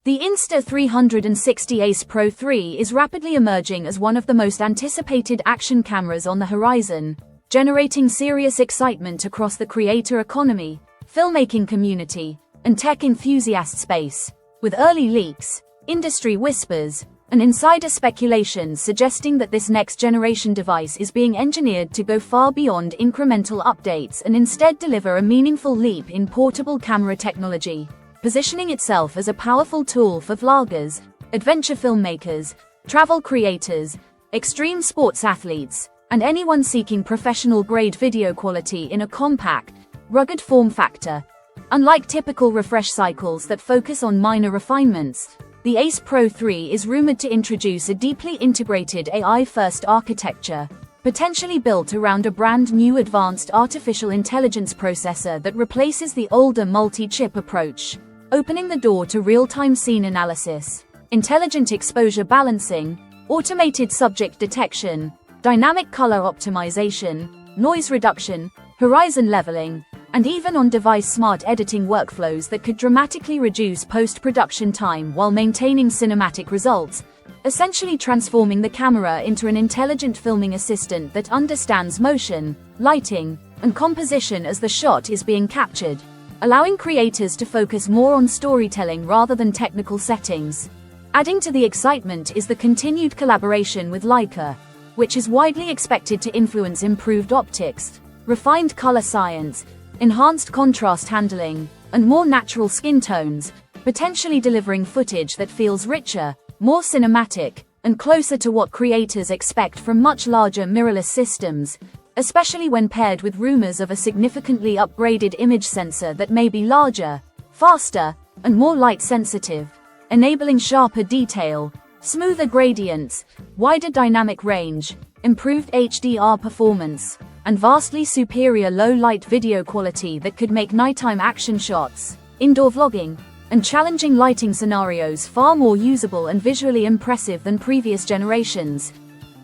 The Insta360 Ace Pro 3 is rapidly emerging as one of the most anticipated action cameras on the horizon, generating serious excitement across the creator economy, filmmaking community, and tech enthusiast space, with early leaks, industry whispers, and insider speculation suggesting that this next-generation device is being engineered to go far beyond incremental updates and instead deliver a meaningful leap in portable camera technology, positioning itself as a powerful tool for vloggers, adventure filmmakers, travel creators, extreme sports athletes, and anyone seeking professional-grade video quality in a compact, rugged form factor. Unlike typical refresh cycles that focus on minor refinements, the Ace Pro 3 is rumored to introduce a deeply integrated AI-first architecture, potentially built around a brand-new advanced artificial intelligence processor that replaces the older multi-chip approach, opening the door to real-time scene analysis, intelligent exposure balancing, automated subject detection, dynamic color optimization, noise reduction, horizon leveling, and even on-device smart editing workflows that could dramatically reduce post-production time while maintaining cinematic results, essentially transforming the camera into an intelligent filming assistant that understands motion, lighting, and composition as the shot is being captured, allowing creators to focus more on storytelling rather than technical settings. Adding to the excitement is the continued collaboration with Leica, which is widely expected to influence improved optics, refined color science, enhanced contrast handling, and more natural skin tones, potentially delivering footage that feels richer, more cinematic, and closer to what creators expect from much larger mirrorless systems, especially when paired with rumors of a significantly upgraded image sensor that may be larger, faster, and more light-sensitive, enabling sharper detail, smoother gradients, wider dynamic range, improved HDR performance, and vastly superior low-light video quality that could make nighttime action shots, indoor vlogging, and challenging lighting scenarios far more usable and visually impressive than previous generations.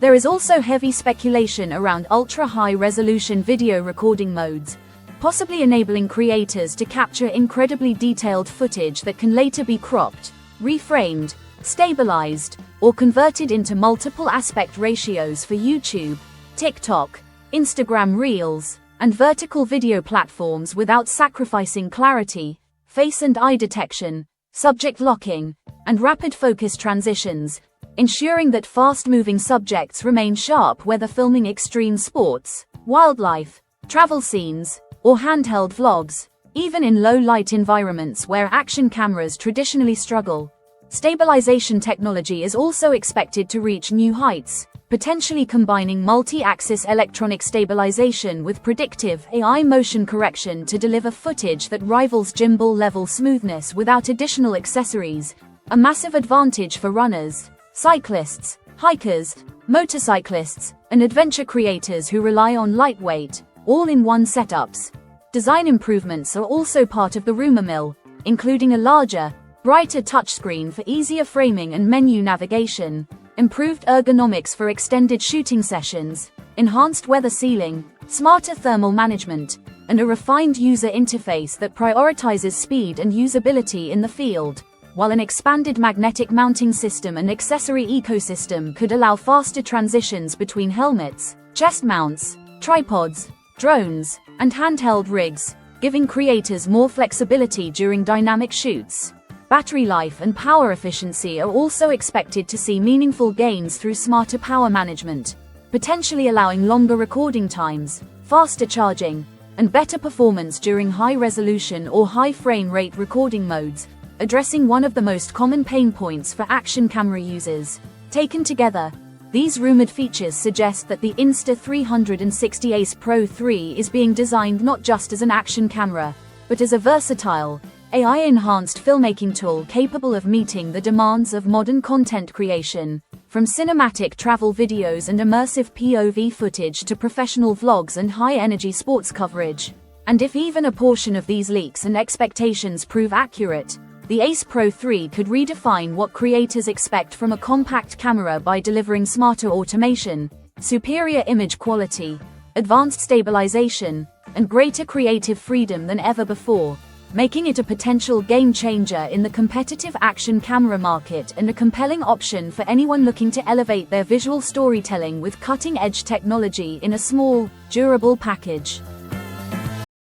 There is also heavy speculation around ultra-high-resolution video recording modes, possibly enabling creators to capture incredibly detailed footage that can later be cropped, reframed, stabilized, or converted into multiple aspect ratios for YouTube, TikTok, Instagram Reels, and vertical video platforms without sacrificing clarity, face and eye detection, subject locking, and rapid focus transitions, ensuring that fast-moving subjects remain sharp whether filming extreme sports, wildlife, travel scenes, or handheld vlogs, even in low-light environments where action cameras traditionally struggle. Stabilization technology is also expected to reach new heights, potentially combining multi-axis electronic stabilization with predictive AI motion correction to deliver footage that rivals gimbal-level smoothness without additional accessories, a massive advantage for runners, cyclists, hikers, motorcyclists, and adventure creators who rely on lightweight, all-in-one setups. Design improvements are also part of the rumor mill, including a larger, brighter touchscreen for easier framing and menu navigation, improved ergonomics for extended shooting sessions, enhanced weather sealing, smarter thermal management, and a refined user interface that prioritizes speed and usability in the field, while an expanded magnetic mounting system and accessory ecosystem could allow faster transitions between helmets, chest mounts, tripods, drones, and handheld rigs, giving creators more flexibility during dynamic shoots. Battery life and power efficiency are also expected to see meaningful gains through smarter power management, potentially allowing longer recording times, faster charging, and better performance during high-resolution or high-frame rate recording modes, addressing one of the most common pain points for action camera users. Taken together, these rumored features suggest that the Insta360 Ace Pro 3 is being designed not just as an action camera, but as a versatile, AI-enhanced filmmaking tool capable of meeting the demands of modern content creation, from cinematic travel videos and immersive POV footage to professional vlogs and high-energy sports coverage. And if even a portion of these leaks and expectations prove accurate, the Ace Pro 3 could redefine what creators expect from a compact camera by delivering smarter automation, superior image quality, advanced stabilization, and greater creative freedom than ever before. making it a potential game changer in the competitive action camera market and a compelling option for anyone looking to elevate their visual storytelling with cutting-edge technology in a small, durable package.